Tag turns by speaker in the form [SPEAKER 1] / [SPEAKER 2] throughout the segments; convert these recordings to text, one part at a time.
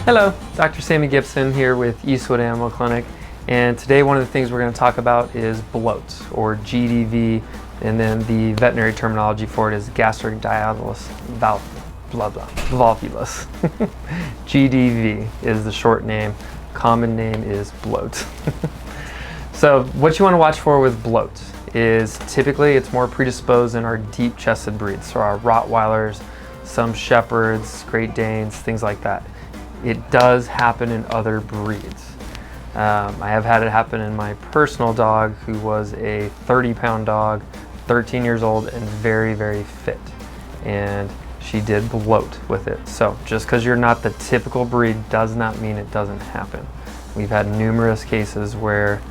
[SPEAKER 1] Hello, Dr. Sammy Gibson here with Eastwood Animal Clinic, and today one of the things we're going to talk about is bloat, or GDV, and then the veterinary terminology for it is gastric dialysis volvulus. GDV is the short name, common name is bloat. So what you want to watch for with bloat is typically it's more predisposed in our deep-chested breeds, so our Rottweilers, some Shepherds, Great Danes, things like that. It does happen in other breeds. I have had it happen in my personal dog, who was a 30-pound dog, 13 years old, and very, very fit. And she did bloat with it. So just because you're not the typical breed does not mean it doesn't happen. We've had numerous cases where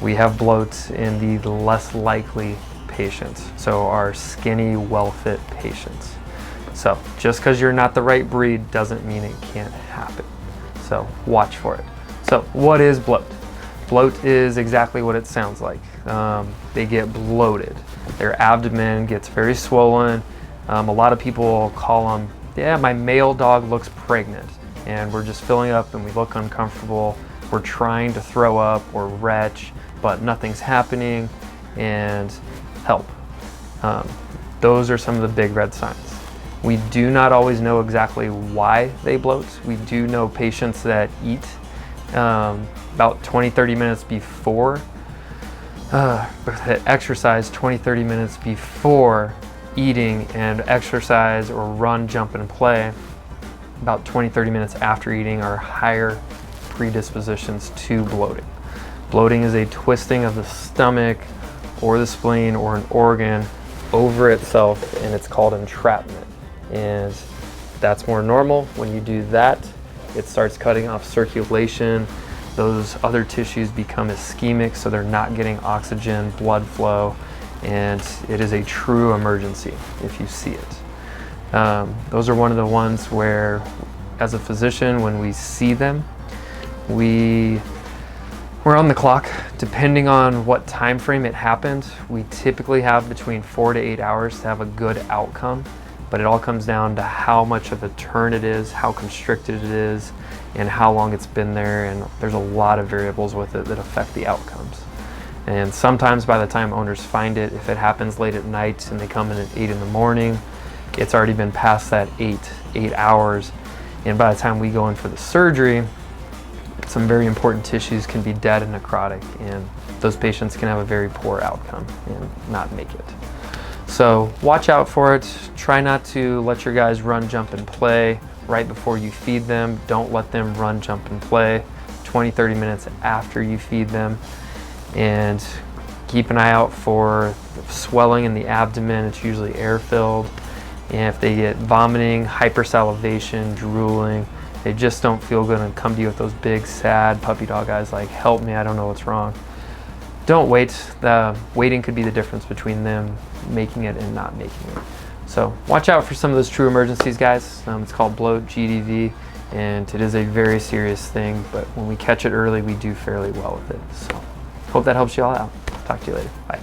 [SPEAKER 1] we have bloat in the less likely patients, so our skinny, well-fit patients. So just because you're not the right breed doesn't mean it can't happen. So watch for it. So what is bloat? Bloat is exactly what it sounds like. They get bloated. Their abdomen gets very swollen. A lot of people call them, yeah, my male dog looks pregnant, and we're just filling up and we look uncomfortable. We're trying to throw up or retch, but nothing's happening, and help. Those are some of the big red signs. We do not always know exactly why they bloat. We do know patients that eat about 20-30 minutes before, that exercise 20-30 minutes before eating, and exercise or run, jump, and play about 20-30 minutes after eating are higher predispositions to bloating. Bloating is a twisting of the stomach or the spleen or an organ over itself, and it's called entrapment. And that's more normal. When you do that, it starts cutting off circulation. Those other tissues become ischemic, so they're not getting oxygen, blood flow, and it is a true emergency if you see it. Those are one of the ones where, as a physician, when we see them, we're on the clock. Depending on what time frame it happened, we typically have between 4 to 8 hours to have a good outcome. But it all comes down to how much of a turn it is, how constricted it is, and how long it's been there, and there's a lot of variables with it that affect the outcomes. And sometimes by the time owners find it, if it happens late at night and they come in at 8 in the morning, it's already been past that 8 hours, and by the time we go in for the surgery, some very important tissues can be dead and necrotic, and those patients can have a very poor outcome and not make it. So watch out for it. Try not to let your guys run, jump, and play right before you feed them. Don't let them run, jump, and play 20-30 minutes after you feed them. And keep an eye out for swelling in the abdomen. It's usually air-filled. And if they get vomiting, hypersalivation, drooling, they just don't feel good and come to you with those big, sad puppy dog eyes like, help me, I don't know what's wrong. Don't wait. The waiting could be the difference between them making it and not making it. So watch out for some of those true emergencies, guys. It's called bloat, GDV, and it is a very serious thing, but when we catch it early, we do fairly well with it. So hope that helps you all out. Talk to you later. Bye.